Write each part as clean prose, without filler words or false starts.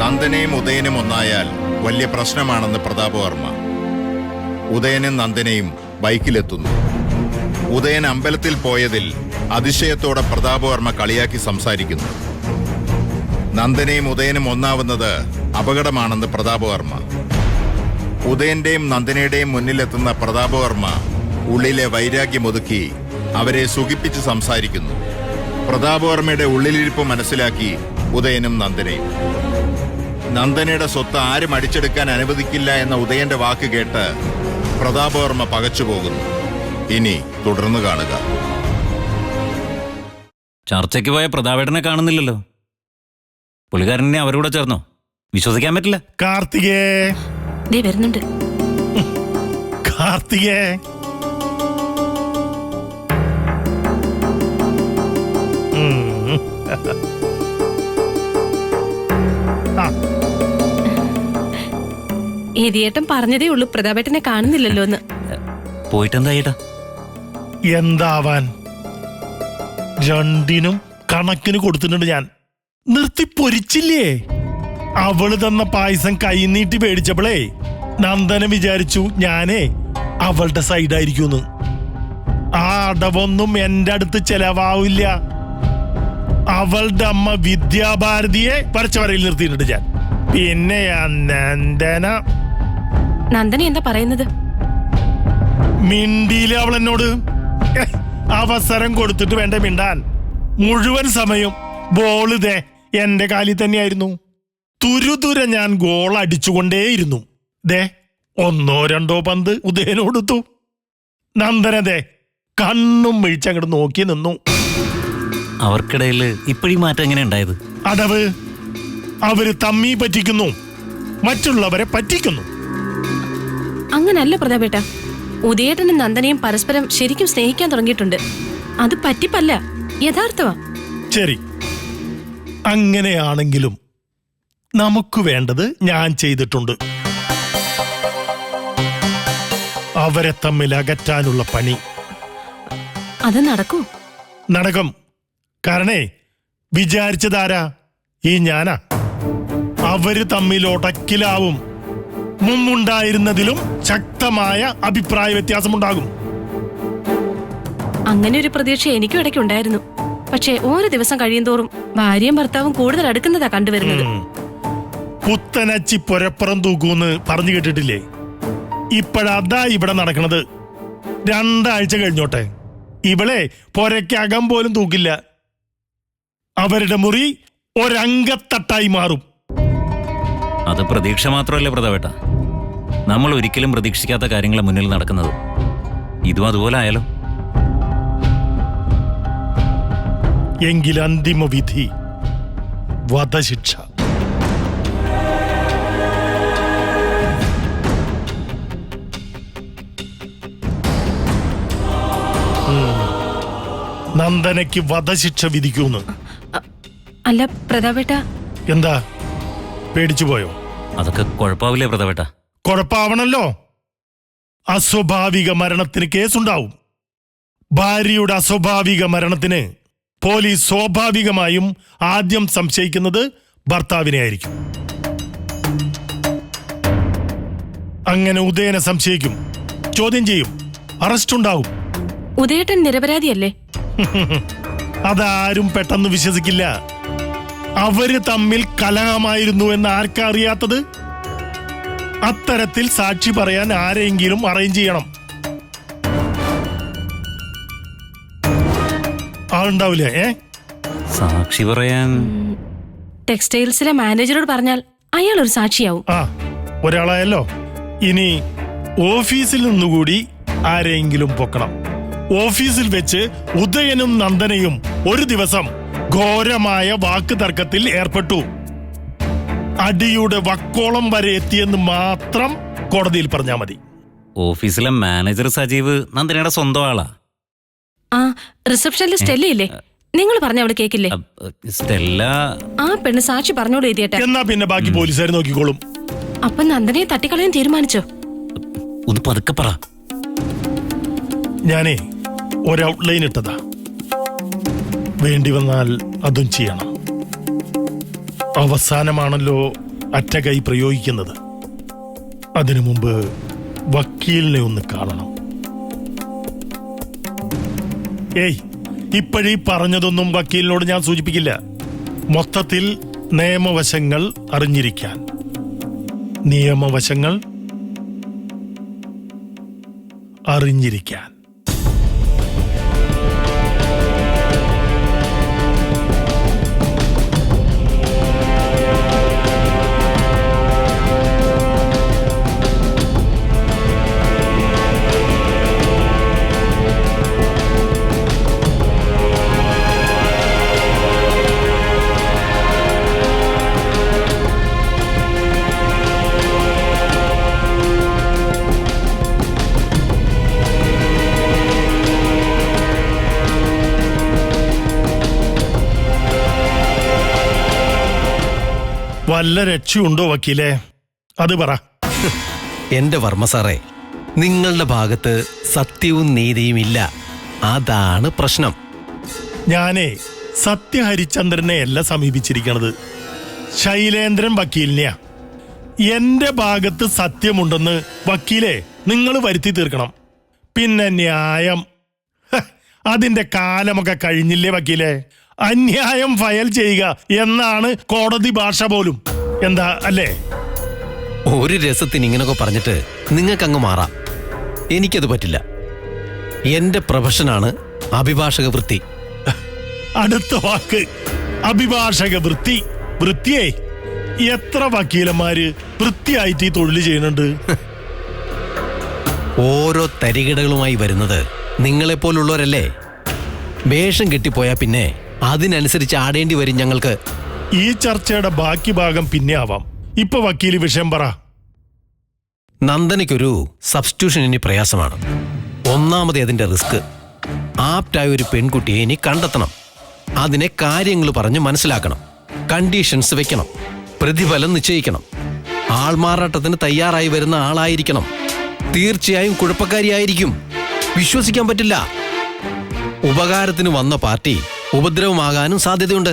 നന്ദനയും ഉദയനും ഒന്നായാൽ വലിയ പ്രശ്നമാണെന്ന് പ്രതാപവർമ്മ. ഉദയനും നന്ദനയും ബൈക്കിലെത്തുന്നു. ഉദയൻ അമ്പലത്തിൽ പോയതിൽ അതിശയത്തോടെ പ്രതാപവർമ്മ കളിയാക്കി സംസാരിക്കുന്നു. നന്ദനയും ഉദയനും ഒന്നാവുന്നത് അപകടമാണെന്ന് പ്രതാപവർമ്മ. ഉദയന്റെയും നന്ദനയുടെയും മുന്നിലെത്തുന്ന പ്രതാപവർമ്മ ഉള്ളിലെ വൈരാഗ്യമൊതുക്കി അവരെ സുഖിപ്പിച്ച് സംസാരിക്കുന്നു. പ്രതാപവർമ്മയുടെ ഉള്ളിലിരിപ്പ് മനസ്സിലാക്കി ഉദയനും നന്ദനയും. നന്ദനയുടെ സ്വത്ത് ആരും അടിച്ചെടുക്കാൻ അനുവദിക്കില്ല എന്ന ഉദയന്റെ വാക്ക് കേട്ട് പ്രതാപവർമ്മ പകച്ചുപോകുന്നു. ഇനി തുടർന്ന് കാണുക. ചർച്ചയ്ക്ക് പോയ പ്രതാപേട്ടനെ കാണുന്നില്ലല്ലോ. പുള്ളിക്കാരനെ അവരോട് ചേർന്നോ? വിശ്വസിക്കാൻ പറ്റില്ല. കാർത്തികേ വരുന്നുണ്ട്. കാർത്തികേ ഏതിയേട്ടൻ പറഞ്ഞതേ ഉള്ളൂ പ്രതാപേട്ടനെ കാണുന്നില്ലല്ലോ എന്ന്. പോയിട്ടെന്താ ചേട്ടാ? എന്താവാൻ, രണ്ടിനും കണക്കിന് കൊടുത്തിട്ടുണ്ട് ഞാൻ. നിർത്തി പൊരിച്ചില്ലേ? അവള് തന്ന പായസം കൈനീട്ടി പേടിച്ചപ്പോളേ നന്ദന വിചാരിച്ചു ഞാനേ അവളുടെ സൈഡായിരിക്കുമെന്ന്. ആ അടവൊന്നും എന്റെ അടുത്ത് ചെലവാവില്ല. അവളുടെ അമ്മ വിദ്യാഭാരതിയെ പരച്ചവരയിൽ നിർത്തിയിട്ടുണ്ട് ഞാൻ. പിന്നെ നന്ദന എന്താ പറയുന്നത്? മിണ്ടിയില്ല അവൾ എന്നോട്. അവസരം കൊടുത്തിട്ട് വേണ്ട മിണ്ടാൻ. മുഴുവൻ സമയം ബോള് ദേ എന്റെ കാലിൽ തന്നെയായിരുന്നു. തുരുതുര ഞാൻ ഗോൾ അടിച്ചുകൊണ്ടേയിരുന്നു. ദേ 1-2 പന്ത് ഉദയനോടുത്തു. നന്ദനതേ കണ്ണും മിഴിച്ചങ്ങോട്ട് നോക്കി നിന്നു. അവർക്കിടയിൽ ഇപ്പോഴും മാറ്റം എങ്ങനെ ഉണ്ടായത്? അടവ്. അവര് തമ്മി പറ്റിക്കുന്നു, മറ്റുള്ളവരെ പറ്റിക്കുന്നു. അങ്ങനല്ല പ്രതാപേട്ട. ഉദയേട്ടനും നന്ദനയും പരസ്പരം ശരിക്കും സ്നേഹിക്കാൻ തുടങ്ങിയിട്ടുണ്ട്. അത് പറ്റിപ്പല്ല, യഥാർത്ഥമാ. ശരി, അങ്ങനെയാണെങ്കിലും നമുക്ക് വേണ്ടത് ഞാൻ ചെയ്തിട്ടുണ്ട്. അവരെ തമ്മിൽ അകറ്റാനുള്ള പണി. അത് നടക്കൂ? നടക്കും. കാരണേ വിചാരിച്ചതാരാ? ഈ ഞാനാ. അവര് തമ്മിൽ ഒടക്കിലാവും. മുമ്പുണ്ടായിരുന്നതിലും ശക്തമായ അഭിപ്രായ വ്യത്യാസമുണ്ടാകും. അങ്ങനെ ഒരു പ്രതീക്ഷ എനിക്കും ഇടയ്ക്ക് ഉണ്ടായിരുന്നു. പക്ഷേ ഓരോ ദിവസം കഴിയുന്തോറും ഭാര്യയും ഭർത്താവും കൂടുതൽ അടുക്കുന്നതാ കണ്ടുവരുന്നത്. പുത്തനച്ചി പുരപ്പുറം തൂക്കൂന്ന് പറഞ്ഞു കേട്ടിട്ടില്ലേ? ഇപ്പോഴതാ ഇവിടെ നടക്കണത്. 2 ആഴ്ച കഴിഞ്ഞോട്ടെ, ഇവളെ പുരയ്ക്കകം പോലും തൂക്കില്ല. അവരുടെ മുറി ഒരംഗത്തട്ടായി മാറും. അത് പ്രതീക്ഷ മാത്രമല്ല പ്രതാപേട്ട. നമ്മൾ ഒരിക്കലും പ്രതീക്ഷിക്കാത്ത കാര്യങ്ങളെ മുന്നിൽ നടക്കുന്നത്. ഇതും അതുപോലെ ആയാലോ? എങ്കിൽ അന്തിമ വിധി വധശിക്ഷ. നന്ദനയ്ക്ക് വധശിക്ഷ വിധിക്കൂന്ന്. അല്ല പ്രതാപേട്ട. എന്താ, പേടിച്ചു പോയോ? അതൊക്കെ കുഴപ്പമാവില്ലേ പ്രതാപേട്ട? കുഴപ്പാവണല്ലോ. അസ്വാഭാവിക മരണത്തിന് കേസുണ്ടാവും. ഭാര്യയുടെ അസ്വാഭാവിക മരണത്തിന് പോലീസ് സ്വാഭാവികമായും ആദ്യം സംശയിക്കുന്നത് ഭർത്താവിനെ ആയിരിക്കും. അങ്ങനെ ഉദയനെ സംശയിക്കും, ചോദ്യം ചെയ്യും, അറസ്റ്റ് ഉണ്ടാവും. ഉദയേട്ടൻ നിരപരാധിയല്ലേ? അതാരും പെട്ടെന്ന് വിശ്വസിക്കില്ല. അവര് തമ്മിൽ കലഹമായിരുന്നു എന്ന് ആർക്കാ അറിയാത്തത്? അത്തരത്തിൽ സാക്ഷി പറയാൻ ആരെങ്കിലും അറേഞ്ച് ചെയ്യണം. ആളുണ്ടാവില്ലേ? സാക്ഷി പറയാൻ ടെക്സ്റ്റൈൽസിലെ മാനേജറോട് പറഞ്ഞാൽ അയാൾ ഒരു സാക്ഷിയാവും. ആ, ഒരാളായല്ലോ. ഇനി ഓഫീസിൽ നിന്നുകൂടി ആരെങ്കിലും പൊക്കണം. ഓഫീസിൽ വെച്ച് ഉദയനും നന്ദനയും ഒരു ദിവസം ഘോരമായ വാക്ക് തർക്കത്തിൽ ഏർപ്പെട്ടു. അടിയുടെ വക്കോളം വരെ എത്തിയെന്ന് മാത്രം കോടതിയിൽ പറഞ്ഞാൽ മതി. ഓഫീസിലെ മാനേജർ സജീവ് നന്ദനയുടെ സ്വന്തം ആളാ. ആ റിസപ്ഷനിൽ സ്റ്റെല്ലയില്ലേ? നിങ്ങൾ പറഞ്ഞ അവള് കേക്കില്ലേ? സ്റ്റെല്ല ആ പെണ്ണ് സാക്ഷി പറഞ്ഞോളൂ എഴുതിയേട്ടെ. എന്നാ പിന്നെ ബാക്കി പോലീസുകാർ നോക്കിക്കോളും. അപ്പൊ നന്ദനയെ തട്ടിക്കളയാൻ തീരുമാനിച്ചോ? ഒന്ന് പതുക്കെ പറ. ഞാനേ ഒരു ഔട്ട്ലൈൻ ഇട്ടതാ. വേണ്ടി വന്നാൽ അതും ചെയ്യണം. അവസാനമാണല്ലോ അറ്റകൈ പ്രയോഗിക്കുന്നത്. അതിനു മുമ്പ് വക്കീലിനെ ഒന്ന് കാണണം. ഏയ്, ഇപ്പോഴീ പറഞ്ഞതൊന്നും വക്കീലിനോട് ഞാൻ സൂചിപ്പിക്കില്ല. മൊത്തത്തിൽ നിയമവശങ്ങൾ അറിഞ്ഞിരിക്കാൻ. നിയമവശങ്ങൾ അറിഞ്ഞിരിക്കാൻ. വല്ല രക്ഷയുണ്ടോ വക്കീലേ? അത് പറ. എന്റെ വർമ്മ സാറേ, നിങ്ങളുടെ ഭാഗത്ത് സത്യവും നീതിയും ഇല്ല. അതാണ് പ്രശ്നം. ഞാനേ സത്യഹരിചന്ദ്രനെ അല്ല സമീപിച്ചിരിക്കണത്, ശൈലേന്ദ്രൻ വക്കീലിനെയാ. എന്റെ ഭാഗത്ത് സത്യമുണ്ടെന്ന് വക്കീലെ നിങ്ങൾ വരുത്തി തീർക്കണം. പിന്നെ ന്യായം, അതിന്റെ കാലമൊക്കെ കഴിഞ്ഞില്ലേ വക്കീലെ? അന്യായം ഫയൽ ചെയ്യുക എന്നാണ് കോടതി ഭാഷ പോലും. എന്താ അല്ലേ? ഒരു രസത്തിന് ഇങ്ങനൊക്കെ പറഞ്ഞിട്ട് നിങ്ങൾക്കങ്ങ് മാറാം. എനിക്കത് പറ്റില്ല. എന്റെ പ്രൊഫഷനാണ് അഭിഭാഷക വൃത്തി. അടുത്ത വാക്ക് അഭിഭാഷക വൃത്തി. വൃത്തിയേ, എത്ര വക്കീലന്മാര് വൃത്തിയായിട്ട് ഈ തൊഴിൽ ചെയ്യുന്നുണ്ട്? ഓരോ തരികിടകളുമായി വരുന്നത് നിങ്ങളെപ്പോലുള്ളവരല്ലേ. വേഷം കെട്ടിപ്പോയാ പിന്നെ അതിനനുസരിച്ച് ആടേണ്ടി വരും ഞങ്ങൾക്ക്. ഈ ചർച്ചയുടെ ബാക്കി ഭാഗം പിന്നെ ആവാം. ഇപ്പൊ വക്കീല് വിഷയം പറ. നന്ദനയ്ക്കൊരു സബ്സ്റ്റിറ്റ്യൂഷൻ ഇനി പ്രയാസമാണ്. ഒന്നാമത് അതിന്റെ റിസ്ക്. ആപ്റ്റായ ഒരു പെൺകുട്ടിയെ ഇനി കണ്ടെത്തണം. അതിനെ കാര്യങ്ങൾ പറഞ്ഞ് മനസ്സിലാക്കണം. കണ്ടീഷൻസ് വെക്കണം. പ്രതിഫലം നിശ്ചയിക്കണം. ആൾമാറാട്ടത്തിന് തയ്യാറായി വരുന്ന ആളായിരിക്കണം. തീർച്ചയായും കുഴപ്പക്കാരിയായിരിക്കും. വിശ്വസിക്കാൻ പറ്റില്ല. ഉപകാരത്തിന് വന്ന പാർട്ടി ഉപദ്രവമാകാനും സാധ്യതയുണ്ട്.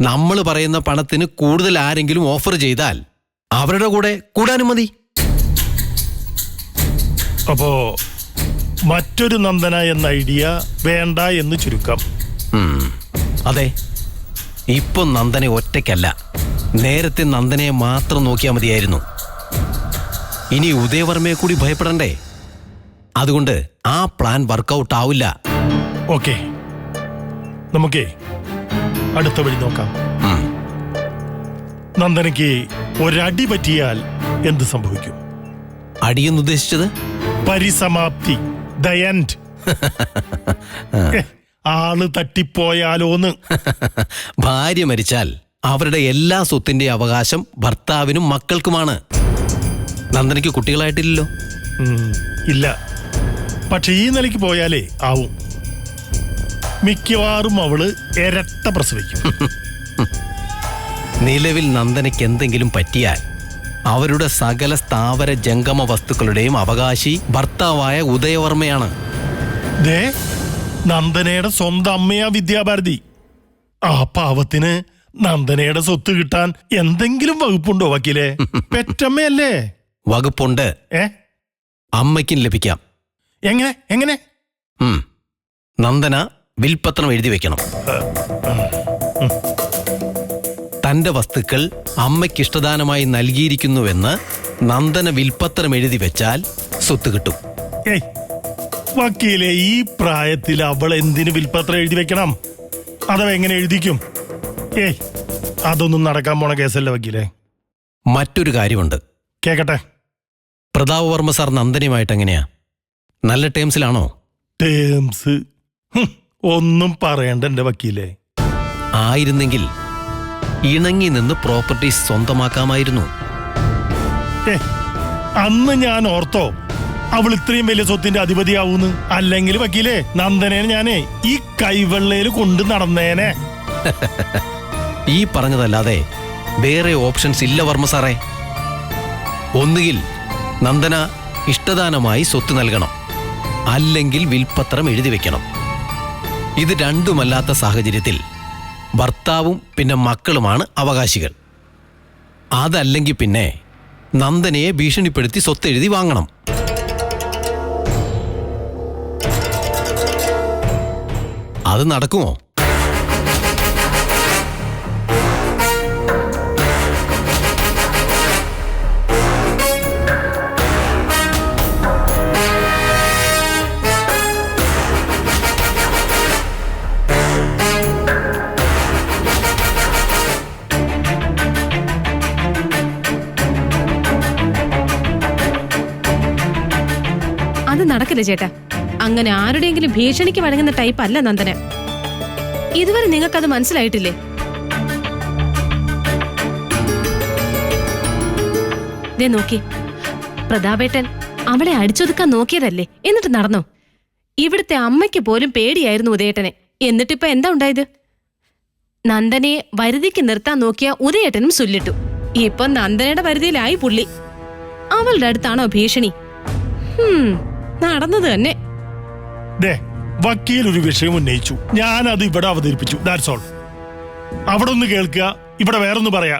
നമ്മൾ പറയുന്ന പണത്തിന് കൂടുതൽ ആരെങ്കിലും ഓഫർ ചെയ്താൽ അവരുടെ കൂടെ കൂടാനും മതി. അപ്പോ മറ്റൊരു നന്ദന എന്ന ഐഡിയ വേണ്ട എന്ന് ചുരുക്കം. അതെ, ഇപ്പൊ നന്ദനെ ഒറ്റയ്ക്കല്ല, നേരത്തെ നന്ദനയെ മാത്രം നോക്കിയാൽ മതിയായിരുന്നു. ഇനി ഉദയവർമ്മയെ കൂടി ഭയപ്പെടണ്ടേ? അതുകൊണ്ട് ആ പ്ലാൻ വർക്കൗട്ട് ആവില്ല. ഓക്കെ, നമുക്കേ അടുത്ത വഴി നോക്കാം. നന്ദനയ്ക്ക് ഒരടി പറ്റിയാൽ എന്ത് സംഭവിക്കും? അടിയെന്ന് ഉദ്ദേശിച്ചത് പരിസമാപ്തി, ദ എൻഡ്. ആള് തട്ടിപ്പോയാലോന്ന്. ഭാര്യ മരിച്ചാൽ അവരുടെ എല്ലാ സ്വത്തിന്റെ അവകാശം ഭർത്താവിനും മക്കൾക്കുമാണ്. നന്ദനയ്ക്ക് കുട്ടികളായിട്ടില്ലല്ലോ. ഇല്ല, പക്ഷെ ഈ നിലയ്ക്ക് പോയാലേ ആവും. മിക്കവാറും അവള് ഇരട്ട പ്രസവിക്കും. നിലവിൽ നന്ദനയ്ക്ക് എന്തെങ്കിലും പറ്റിയാൽ അവരുടെ സകല സ്ഥാവര ജംഗമ വസ്തുക്കളുടെയും അവകാശി ഭർത്താവായ ഉദയവർമ്മയാണ്. ദേ, നന്ദനയുടെ സ്വന്തം അമ്മയാ വിദ്യാഭാരതി. ആ പാവത്തിന് നന്ദനയുടെ സ്വത്ത് കിട്ടാൻ എന്തെങ്കിലും വകുപ്പുണ്ടോ വക്കീലെ? പെറ്റമ്മയല്ലേ? വകുപ്പുണ്ട്. അമ്മയ്ക്കും ലഭിക്കാം. എങ്ങനെ എങ്ങനെ? നന്ദന വിൽപത്രം എഴുതി വെക്കണം. തന്റെ വസ്തുക്കൾ അമ്മയ്ക്കിഷ്ടദാനമായി നൽകിയിരിക്കുന്നുവെന്ന് നന്ദന വിൽപത്രം എഴുതി വെച്ചാൽ സ്വത്ത് കിട്ടും. വക്കീലെ, ഈ പ്രായത്തിൽ അവൾ എന്തിനു വിൽപത്രം എഴുതി വെക്കണം? അഥവാ എങ്ങനെ എഴുതിക്കും? അതൊന്നും നടക്കാൻ പോണ കേസല്ല വക്കീലെ. മറ്റൊരു കാര്യമുണ്ട്. കേക്കട്ടെ. പ്രതാപവർമ്മ സാർ നന്ദനയുമായിട്ട് എങ്ങനെയാ? നല്ല ടേംസിലാണോ? ടേംസ് ഒന്നും പറയണ്ട എന്റെ വക്കീലെ. ആയിരുന്നെങ്കിൽ ഇണങ്ങി നിന്ന് പ്രോപ്പർട്ടീസ് സ്വന്തമാക്കാമായിരുന്നു. അന്ന് ഞാൻ ഓർത്തോ അവൾ ഇത്രയും വലിയ സ്വത്തിന്റെ അധിപതിയാവൂന്ന്. അല്ലെങ്കിൽ വക്കീലെ, നന്ദനേനെ ഞാനേ ഈ കൈവെള്ളയിൽ കൊണ്ട് നടന്നേനെ. ഈ പറഞ്ഞതല്ലാതെ വേറെ ഓപ്ഷൻസ് ഇല്ല വർമ്മ സാറേ. ഒന്നുകിൽ നന്ദന ഇഷ്ടദാനമായി സ്വത്ത് നൽകണം, അല്ലെങ്കിൽ വിൽപത്രം എഴുതി വെക്കണം. ഇത് രണ്ടുമല്ലാത്ത സാഹചര്യത്തിൽ ഭർത്താവും പിന്നെ മക്കളുമാണ് അവകാശികൾ. അതല്ലെങ്കിൽ പിന്നെ നന്ദനയെ ഭീഷണിപ്പെടുത്തി സ്വത്തെഴുതി വാങ്ങണം. അത് നടക്കുമോ? അത് നടക്കില്ല ചേട്ടാ. അങ്ങനെ ആരുടെയെങ്കിലും ഭീഷണിക്ക് വഴങ്ങുന്ന ടൈപ്പ് അല്ല നന്ദന. ഇതുവരെ നിങ്ങൾക്കത് മനസ്സിലായിട്ടില്ലേ? ദേ നോക്കി, പ്രതാപേട്ടൻ അവളെ അടിച്ചൊതുക്കാൻ നോക്കിയതല്ലേ, എന്നിട്ട് നടന്നോ? ഇവിടുത്തെ അമ്മയ്ക്ക് പോലും പേടിയായിരുന്നു ഉദയേട്ടനെ. എന്നിട്ടിപ്പോ എന്താ ഉണ്ടായത്? നന്ദനയെ വരുതിക്ക് നിർത്താൻ നോക്കിയ ഉദയേട്ടനും സുല്ലിട്ടു. ഇപ്പൊ നന്ദനയുടെ വരുതിയിലായി പുള്ളി. അവളുടെ അടുത്താണോ ഭീഷണി? നടന്നത് തന്നെ. വക്കീൽ ഒരു വിഷയം ഉന്നയിച്ചു, ഞാൻ അത് ഇവിടെ അവതരിപ്പിച്ചു. That's all. അവിടെ ഒന്ന് കേൾക്കുക, ഇവിടെ വേറൊന്ന് പറയാ.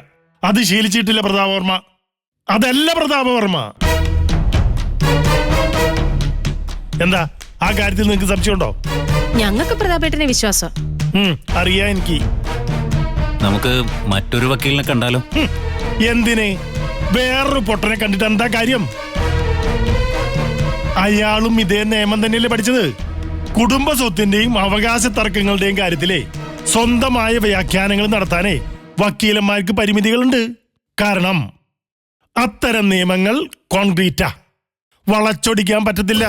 അത് ശീലിച്ചിട്ടില്ല പ്രതാപവർമ്മ. അതല്ല പ്രതാപവർമ്മ. എന്താ ആ കാര്യത്തിൽ നിങ്ങൾക്ക് സംശയമുണ്ടോ? ഞങ്ങൾക്ക് പ്രതാപേട്ടനെ വിശ്വാസം. അറിയാ എനിക്ക്. നമുക്ക് മറ്റൊരു വക്കീലിനെ കണ്ടാലോ? എന്തിനെ? വേറൊരു പൊട്ടനെ കണ്ടിട്ട് എന്താ കാര്യം? അയാളും ഇതേ നിയമം തന്നെയല്ലേ പഠിച്ചത്. കുടുംബ സ്വത്തിന്റെയും അവകാശ തർക്കങ്ങളുടെയും കാര്യത്തിലെ സ്വന്തമായ വ്യാഖ്യാനങ്ങൾ നടത്താനേ വക്കീലന്മാർക്ക് പരിമിതികളുണ്ട്. കാരണം അത്തരം നിയമങ്ങൾ കോൺക്രീറ്റാ, വളച്ചൊടിക്കാൻ പറ്റത്തില്ല.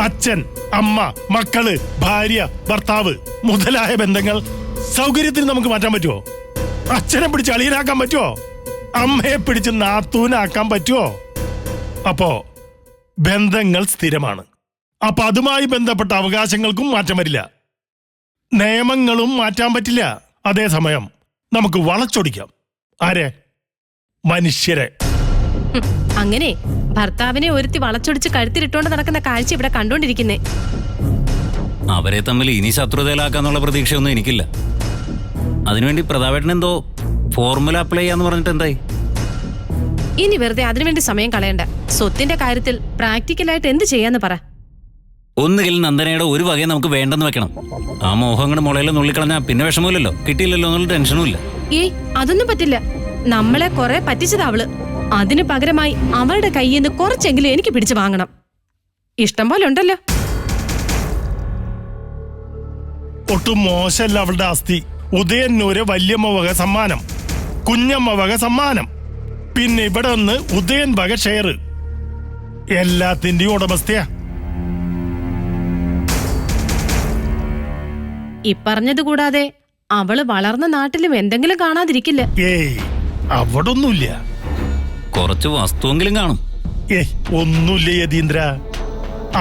അച്ഛൻ, അമ്മ, മക്കള്, ഭാര്യ, ഭർത്താവ് മുതലായ ബന്ധങ്ങൾ സൗകര്യത്തിന് നമുക്ക് മാറ്റാൻ പറ്റുമോ? അച്ഛനെ പിടിച്ച് അളിയനാക്കാൻ പറ്റുമോ? അമ്മയെ പിടിച്ച് നാത്തൂനാക്കാൻ പറ്റുമോ? അപ്പോ ബന്ധങ്ങൾ സ്ഥിരമാണ്. അപ്പൊ അതുമായി ബന്ധപ്പെട്ട അവകാശങ്ങൾക്കും മാറ്റം വരില്ല, നിയമങ്ങളും മാറ്റാൻ പറ്റില്ല. അതേസമയം നമുക്ക് വളച്ചൊടിക്കാം. ആരെ? മനുഷ്യരെ. അങ്ങനെ ഭർത്താവിനെ ഒരുത്തി വളച്ചൊടിച്ച് കഴുത്തിലിട്ടോണ്ട് നടക്കുന്ന കാഴ്ച ഇവിടെ കണ്ടോണ്ടിരിക്കുന്നേ. അവരെ തമ്മിൽ ഇനി ശത്രുതയിലാക്കാന്നുള്ള പ്രതീക്ഷയൊന്നും എനിക്കില്ല. അതിനുവേണ്ടി പ്രതാപേട്ടൻ എന്തോ ഫോർമുല അപ്ലൈ ചെയ്യാന്ന് പറഞ്ഞിട്ട് എന്തായി? ഇനി വെറുതെ അതിനുവേണ്ടി സമയം കളയണ്ട. സ്വത്തിന്റെ കാര്യത്തിൽ പ്രാക്ടിക്കലായിട്ട് എന്ത് ചെയ്യാന്ന് പറ. ഒന്നുകിൽ നന്ദനയുടെ ഒരു വകയെ നമുക്ക് വേണ്ടെന്ന് വെക്കണം. ആ മോഹങ്ങൾ മുളയിൽ നുള്ളിക്കളഞ്ഞാൽ പിന്നെ വിഷമമില്ലല്ലോ, കിട്ടിയില്ലല്ലോ എന്നുള്ള ടെൻഷനും ഇല്ല. ഏയ്, അതൊന്നും പറ്റില്ല. നമ്മളെ കുറെ പറ്റിച്ചത് അവള്. അതിനു പകരമായി അവളുടെ കയ്യിൽ നിന്ന് കുറച്ചെങ്കിലും എനിക്ക് പിടിച്ചു വാങ്ങണം. ഇഷ്ടം പോലെ ഉണ്ടല്ലോ. ഒട്ടും മോശമല്ല അവളുടെ ആസ്തി. ഉദയന്നൂര് വല്യമ്മ വക സമ്മാനം, കുഞ്ഞമ്മ വക സമ്മാനം, പിന്നെ ഇവിടെ ഒന്ന് ഉദയൻ വക ഷെയർ. എല്ലാത്തിന്റെയും ഉടമസ്ഥയാ. ഇപ്പറഞ്ഞത് കൂടാതെ അവള് വളർന്ന നാട്ടിലും എന്തെങ്കിലും കാണാതിരിക്കില്ല. ഏയ്, അവിടൊന്നുമില്ല. കുറച്ച് വസ്തുവെങ്കിലും കാണും. ഏയ്, ഒന്നുമില്ല യതീന്ദ്ര.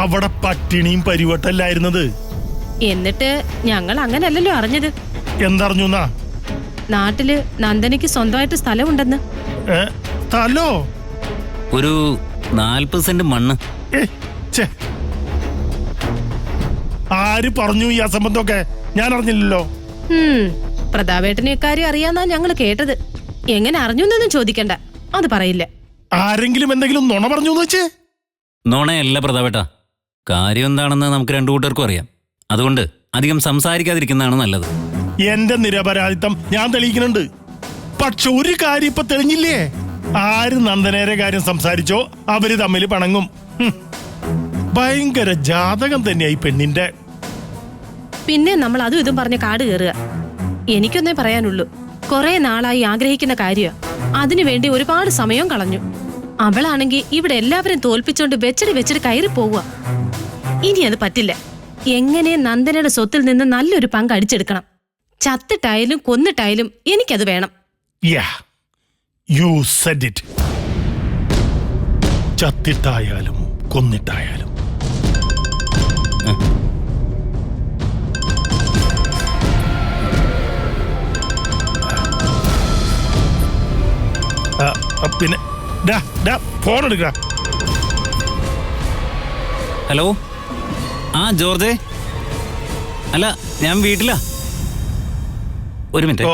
അവിടെ പട്ടിണിയും പരിവട്ടല്ലായിരുന്നത്. എന്നിട്ട് ഞങ്ങൾ അങ്ങനല്ലല്ലോ അറിഞ്ഞത്. എന്തറിഞ്ഞു? നാട്ടില് നന്ദനയ്ക്ക് സ്വന്തമായിട്ട് സ്ഥലമുണ്ടെന്ന്. സ്ഥലോ? ഒരു 40 സെന്റ് മണ്ണ്. ആര് പറഞ്ഞു ഈ അസംബന്ധമൊക്കെ? ഞാൻ അറിഞ്ഞില്ലല്ലോ. പ്രതാപേട്ടനെ ഇക്കാര്യം അറിയാന്നാ ഞങ്ങൾ കേട്ടത്. എങ്ങനെ അറിഞ്ഞു എന്നൊന്നും ചോദിക്കണ്ട, അത് പറയില്ല. ആരെങ്കിലും എന്തെങ്കിലും നുണ പറഞ്ഞു വെച്ച്? നുണയല്ല പ്രതാപേട്ട, കാര്യം എന്താണെന്ന് നമുക്ക് രണ്ടു കൂട്ടർക്കും അറിയാം. അതുകൊണ്ട് അധികം സംസാരിക്കാതിരിക്കുന്നതാണ് നല്ലത്. എന്റെ നിരപരാധിത്വം ഞാൻ തെളിയിക്കുന്നുണ്ട്. പക്ഷെ ഒരു കാര്യം ഇപ്പൊ തെളിഞ്ഞില്ലേ? ആര് നന്ദനേരെ കാര്യം സംസാരിച്ചോ അവര് തമ്മിൽ പണങ്ങും. ഭയങ്കര ജാതകം തന്നെയായി പെണ്ണിന്റെ. പിന്നെ നമ്മൾ അതും ഇതും പറഞ്ഞ് കാട് കയറുക. എനിക്കൊന്നേ പറയാനുള്ളൂ, കുറെ നാളായി ആഗ്രഹിക്കുന്ന കാര്യ. അതിനുവേണ്ടി ഒരുപാട് സമയം കളഞ്ഞു. അവളാണെങ്കിൽ ഇവിടെ എല്ലാവരും തോൽപ്പിച്ചോണ്ട് വെച്ചിട്ട് കയറി പോവുക. ഇനി അത് പറ്റില്ല. എങ്ങനെ നന്ദനയുടെ സ്വത്തിൽ നിന്ന് നല്ലൊരു പങ്ക് അടിച്ചെടുക്കണം. ചത്തിട്ടായാലും കൊന്നിട്ടായാലും എനിക്കത് വേണം. You said it. ചത്തിട്ടായാലും കൊന്നിട്ടായാലും. പിന്നെ ഫോൺ എടുക്ക. ഹലോ, ആ ജോർജേ, അല്ല ഞാൻ വീട്ടിലാ. ഒരു മിനിറ്റ്.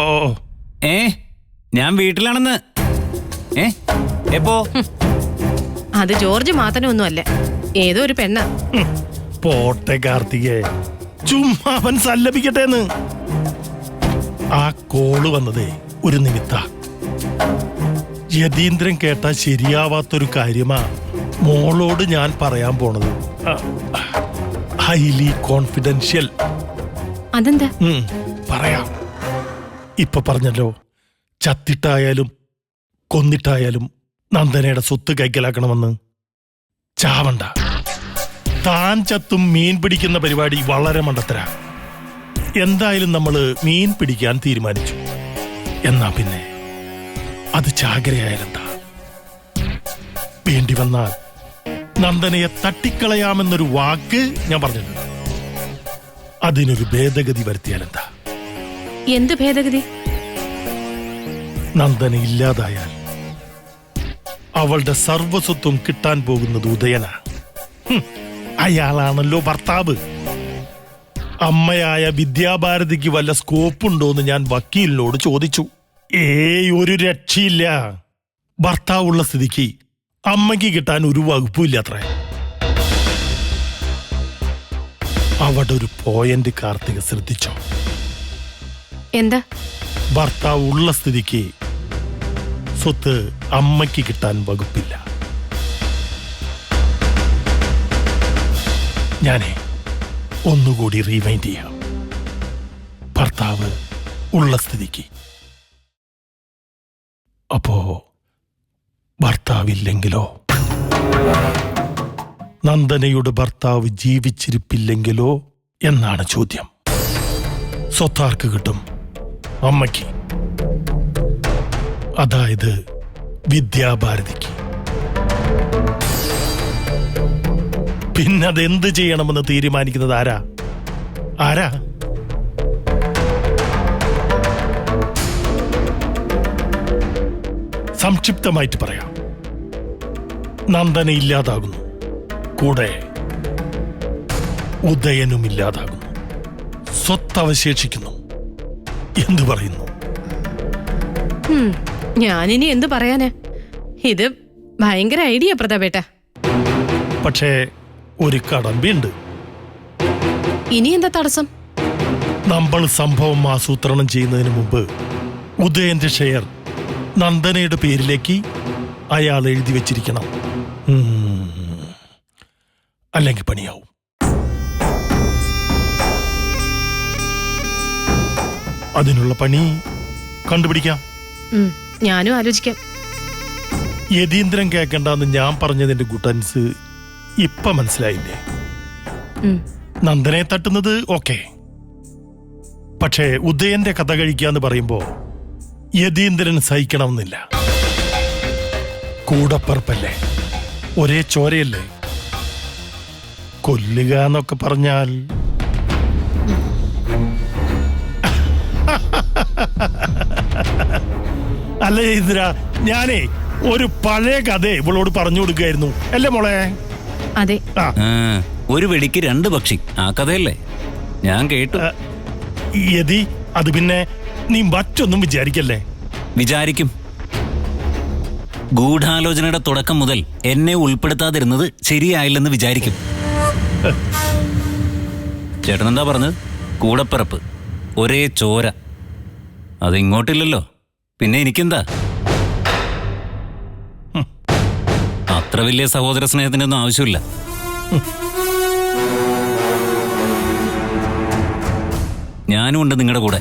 ഞാൻ വീട്ടിലാണെന്ന്. ഏ എപ്പോ? അത് ജോർജ് മാത്രമൊന്നും അല്ല, ഏതോ ഒരു പെണ്ണ. പോട്ടെ കാർത്തികേ, ചുമ്മാ അവൻ സല്ലപിക്കട്ടേന്ന്. ആ കോള് വന്നതേ ഒരു നിമിത്ത. യതീന്ദ്രൻ കേട്ടാ ശരിയാവാത്തൊരു കാര്യമാ മോളോട് ഞാൻ പറയാൻ പോണത്. Highly confidential. അതെന്താ? പറയാം. ഇപ്പൊ പറഞ്ഞല്ലോ, ചത്തിട്ടായാലും കൊന്നിട്ടായാലും നന്ദനയുടെ സ്വത്ത് കൈക്കലാക്കണമെന്ന്. ചാവണ്ട. താൻ ചത്തും മീൻ പിടിക്കുന്ന പരിപാടി വളരെ മണ്ടത്തരാ. എന്തായാലും നമ്മള് മീൻ പിടിക്കാൻ തീരുമാനിച്ചു. എന്നാ പിന്നെ അത് ചാകരയായാലെന്താ? വേണ്ടി വന്നാൽ നന്ദനയെ തട്ടിക്കളയാമെന്നൊരു വാക്ക് ഞാൻ പറഞ്ഞിട്ടുണ്ട്. അതിനൊരു ഭേദഗതി വരുത്തിയാലെന്താ? എന്ത് ഭേദഗതി? നന്ദന ഇല്ലാതായാൽ അവളുടെ സർവസ്വത്വം കിട്ടാൻ പോകുന്നത് ഉദയനാ. അയാളാണല്ലോ ഭർത്താവ്. അമ്മയായ വിദ്യാഭാരതിക്ക് വല്ല സ്കോപ്പുണ്ടോന്ന് ഞാൻ വക്കീലിനോട് ചോദിച്ചു. ഒരു രക്ഷയില്ല. ഭർത്താവുള്ള സ്ഥിതിക്ക് അമ്മയ്ക്ക് കിട്ടാൻ ഒരു വകുപ്പില്ലാത്രേ. അവിടെ ഒരു പോയിന്റ് കാർത്തിക ശ്രദ്ധിച്ചോ? എന്താ? ഭർത്താവ് ഉള്ള സ്ഥിതിക്ക് സ്വത്ത് അമ്മയ്ക്ക് കിട്ടാൻ വകുപ്പില്ല. ഞാനേ ഒന്നുകൂടി റീവൈൻഡ് ചെയ്യാം. ഭർത്താവ് ഉള്ള സ്ഥിതിക്ക്. അപ്പോ ഭർത്താവില്ലെങ്കിലോ? നന്ദനയുടെ ഭർത്താവ് ജീവിച്ചിരിപ്പില്ലെങ്കിലോ എന്നാണ് ചോദ്യം. സ്വത്താർക്ക് കിട്ടും? അമ്മയ്ക്ക്. അതായത് വിദ്യാഭാരതിക്ക്. പിന്നെ അതെന്ത് ചെയ്യണമെന്ന് തീരുമാനിക്കുന്നത് ആരാ? ആരാ? സംക്ഷിപ്തമായിട്ട് പറയാം. നന്ദന ഇല്ലാതാകുന്നു, കൂടെ ഉദയനും ഇല്ലാതാകുന്നു. സ്വത്തവശേഷിക്കുന്നു. എന്തു പറയുന്നു? ഞാനിനി എന്തു പറയാന്? ഇത് ഭയങ്കര ഐഡിയ പ്രതാപേട്ട. പക്ഷേ ഒരു കടമ്പയുണ്ട്. ഇനി എന്താ തടസ്സം? നമ്മൾ സംഭവം ആസൂത്രണം ചെയ്യുന്നതിന് മുമ്പ് ഉദയന്റെ ഷെയർ നന്ദനയുടെ പേരിലേക്ക് അയാൾ എഴുതി വെച്ചിരിക്കണം. അല്ലെങ്കിൽ പണിയാവും. അതിനുള്ള പണി കണ്ടുപിടിക്കാം. ഞാനും ആലോചിക്കാം. യതീന്ദ്രൻ കേൾക്കണ്ടെന്ന് ഞാൻ പറഞ്ഞതിന്റെ ഗുട്ടൻസ് ഇപ്പൊ മനസ്സിലായില്ലേ? നന്ദനെ തട്ടുന്നത് ഓക്കെ, പക്ഷേ ഉദയന്റെ കഥ കഴിക്കാന്ന് പറയുമ്പോ യതീന്ദ്രൻ സഹിക്കണമെന്നില്ല. കൂടപ്പറപ്പല്ലേ, ഒരേ ചോരയല്ലേ. കൊല്ലുക എന്നൊക്കെ പറഞ്ഞാൽ അല്ല ഇന്ദ്ര, ഞാനേ ഒരു പഴയ കഥ ഇവളോട് പറഞ്ഞു കൊടുക്കായിരുന്നു അല്ലേ മോളെ? അതെ. ഒരു വെടിക്ക് രണ്ട് പക്ഷി, ആ കഥയല്ലേ? ഞാൻ കേട്ടു. യതി, അത് പിന്നെ നീ മറ്റൊന്നും വിചാരിക്കല്ലേ? വിചാരിക്കും. ഗൂഢാലോചനയുടെ തുടക്കം മുതൽ എന്നെ ഉൾപ്പെടുത്താതിരുന്നത് ശരിയായില്ലെന്ന് വിചാരിക്കും. ചേട്ടനെന്താ പറഞ്ഞത്? കൂടപ്പിറപ്പ്, ഒരേ ചോര. അത് ഇങ്ങോട്ടില്ലല്ലോ, പിന്നെ എനിക്കെന്താ? അത്ര വലിയ സഹോദര സ്നേഹത്തിന്റെ ഒന്നും ആവശ്യമില്ല. ഞാനും ഉണ്ട് നിങ്ങളുടെ കൂടെ.